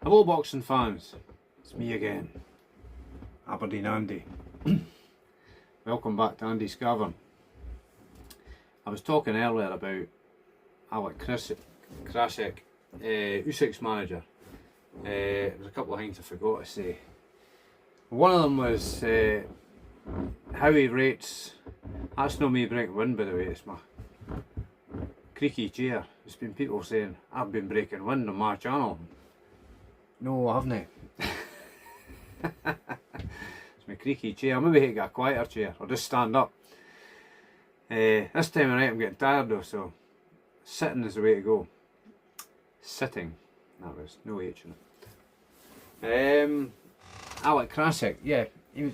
Hello boxing fans, it's me again, Aberdeen Andy. Welcome back to Andy's Cavern. I was talking earlier about Krassyuk, Usyk's manager. There's a couple of things I forgot to say. One of them was how he rates. That's not me breaking wind, by the way, it's my creaky chair. There's been people saying I've been breaking wind on my channel. No, I haven't. It's my creaky chair. Maybe I get a quieter chair or just stand up. This time of night I'm getting tired though, so sitting is the way to go. Sitting, that was no H in it. Krassyuk, yeah, he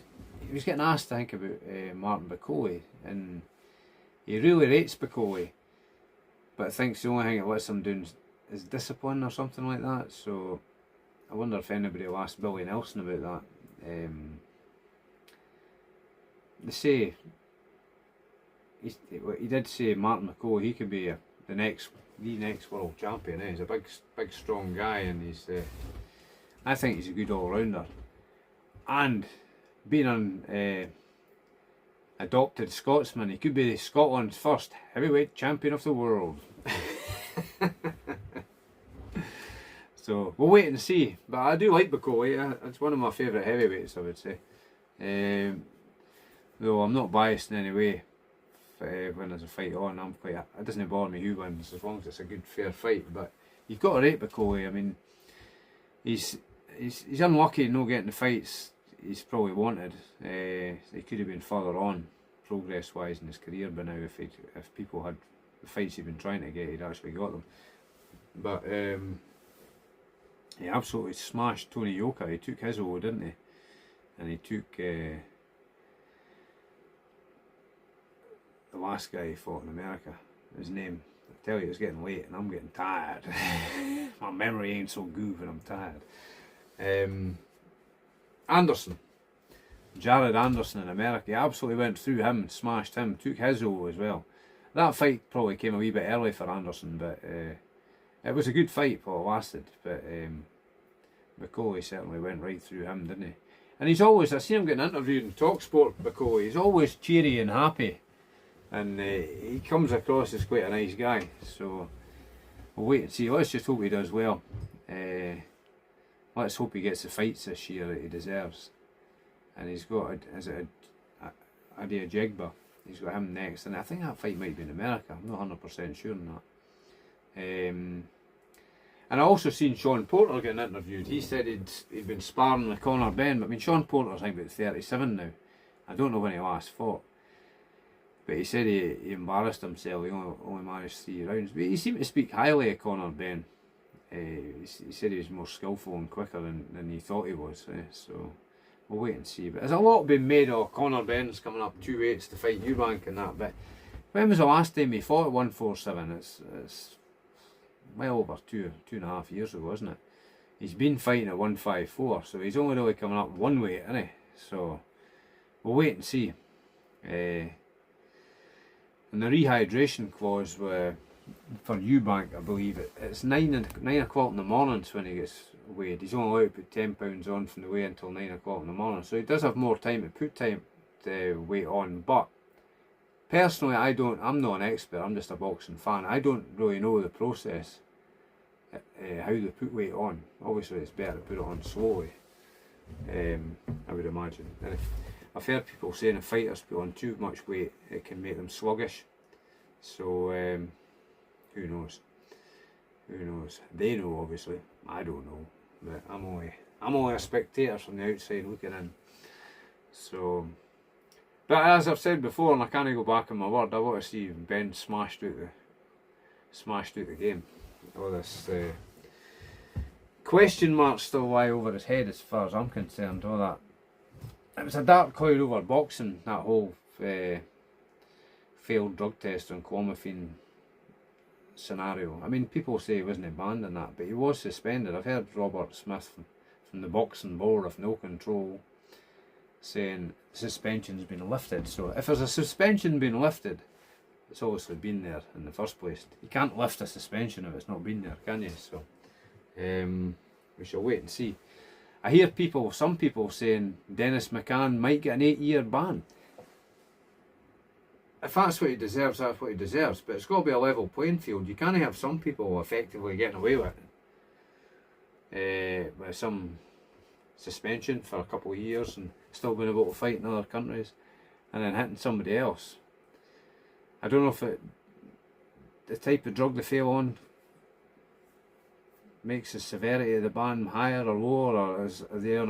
was getting asked, I think, about Martin Bakole, and he really rates Bakole, but thinks the only thing it lets him do is discipline or something like that. So I wonder if anybody will ask Billy Nelson about that. They say he did say Martin Bakole, he could be the next world champion. He's a big strong guy, and I think he's a good all rounder. And being an adopted Scotsman, he could be Scotland's first heavyweight champion of the world. So we'll wait and see. But I do like Bakole. It's one of my favourite heavyweights, I would say. Though I'm not biased in any way. When there's a fight on, it doesn't bother me who wins as long as it's a good fair fight. But you've got to rate Bakole. I mean, he's unlucky not getting the fights he's probably wanted. He could have been further on progress wise in his career by now if people had the fights he'd been trying to get, he'd actually got them. But he absolutely smashed Tony Yoka. He took his over, didn't he? And he took the last guy he fought in America. His name, I tell you, it's getting late and I'm getting tired. My memory ain't so good when I'm tired. Anderson, Jared Anderson in America, he absolutely went through him and smashed him, took his over as well. That fight probably came a wee bit early for Anderson, but it was a good fight while it lasted. But Bakole certainly went right through him, didn't he? And he's always, I see him getting interviewed in TalkSport, Bakole, he's always cheery and happy. And he comes across as quite a nice guy. So we'll wait and see. Let's just hope he does well. Let's hope he gets the fights this year that he deserves. And he's got, Adi Jegba, he's got him next. And I think that fight might be in America. I'm not 100% sure on that. And I also seen Sean Porter getting interviewed. He said he'd been sparring with Conor Benn. But I mean, Sean Porter's I think about 37 now. I don't know when he last fought. But he said he embarrassed himself. He only managed 3 rounds. But he seemed to speak highly of Conor Benn. He said he was more skillful and quicker than he thought he was. So we'll wait and see. But there's a lot being made of Conor Benn's coming up 2 weights to fight Eubank and that. But when was the last time he fought at 147? It's well over 2.5 years ago, isn't it? He's been fighting at 154, so he's only really coming up 1 weight, isn't he? So we'll wait and see. And the rehydration clause for Eubank, I believe it's 9 o'clock in the mornings when he gets weighed. He's only allowed to put 10 pounds on from the weigh until 9 o'clock in the morning, so he does have more time to put weight on. But personally, I'm not an expert. I'm just a boxing fan. I don't really know the process, how they put weight on. Obviously, it's better to put it on slowly. I would imagine. And I've heard people saying if fighters put on too much weight, it can make them sluggish. So who knows? Who knows? They know, obviously. I don't know, but I'm only a spectator from the outside looking in. So, but as I've said before, and I can't go back on my word, I want to see Ben smashed out the game. All this question marks still lie over his head as far as I'm concerned. All that. It was a dark cloud over boxing, that whole failed drug test on clomiphene scenario. I mean, people say he wasn't banned in that, but he was suspended. I've heard Robert Smith from the boxing board of No Control saying the suspension's been lifted. So if there's a suspension being lifted, it's obviously been there in the first place. You can't lift a suspension if it's not been there, can you? So we shall wait and see. I hear some people saying Dennis McCann might get an 8-year ban. If that's what he deserves, that's what he deserves. But it's got to be a level playing field. You can't have some people effectively getting away with it. With some suspension for a couple of years and still being able to fight in other countries, and then hitting somebody else. I don't know if the type of drug they fail on makes the severity of the ban higher or lower, or are they on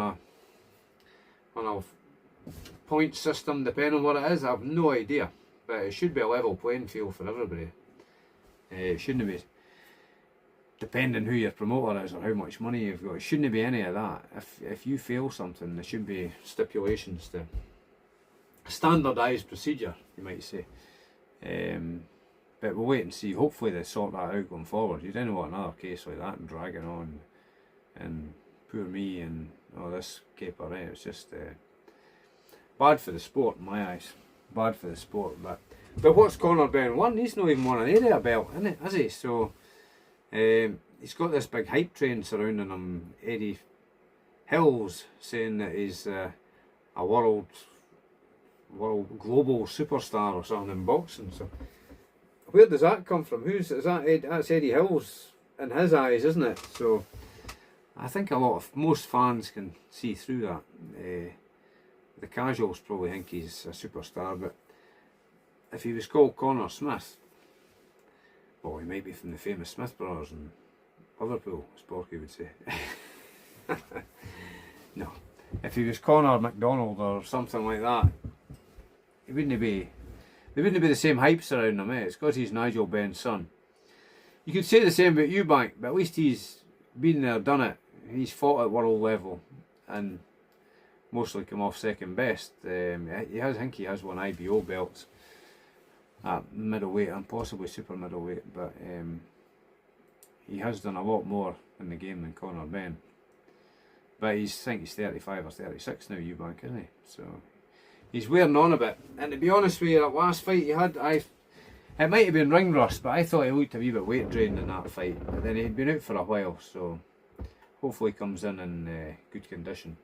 a point system depending on what it is. I have no idea, but it should be a level playing field for everybody. It shouldn't be depending who your promoter is or how much money you've got. It shouldn't be any of that. If you fail something, there should be stipulations to standardised procedure, you might say. But we'll wait and see. Hopefully they sort that out going forward. You don't want another case like that and dragging on, and poor me and all this caper. It's just bad for the sport in my eyes. Bad for the sport. But what's Conor Benn won? He's not even won an area belt, isn't it? Has he? So he's got this big hype train surrounding him. Eddie Hills saying that he's a world global superstar or something in boxing. So where does that come from? Is that? That's Eddie Hills in his eyes, isn't it? So I think most fans can see through that. The casuals probably think he's a superstar, but if he was called Connor Smith, well, he might be from the famous Smith brothers in Liverpool, as Borky would say. No, if he was Connor McDonald or something like that, he wouldn't be. There wouldn't be the same hype around him. It's because he's Nigel Benn's son. You could say the same about Eubank, but at least he's been there, done it. He's fought at world level and mostly come off second best. I think he has won IBO belts at middleweight and possibly super middleweight, but he has done a lot more in the game than Conor Benn. But I think he's 35 or 36 now, Eubank, isn't he? So he's wearing on a bit. And to be honest with you, that last fight he had, it might have been ring rust, but I thought he looked a wee bit weight drained in that fight. But then he'd been out for a while, so hopefully he comes in good condition.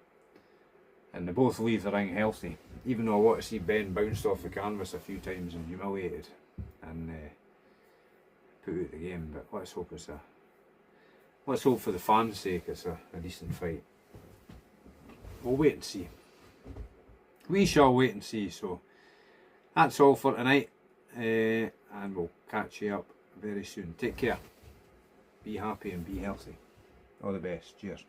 And they both leave the ring healthy. Even though I want to see Ben bounced off the canvas a few times and humiliated and put out the game. But let's hope for the fans' sake it's a decent fight. We'll wait and see. We shall wait and see. So that's all for tonight, and we'll catch you up very soon. Take care. Be happy and be healthy. All the best. Cheers.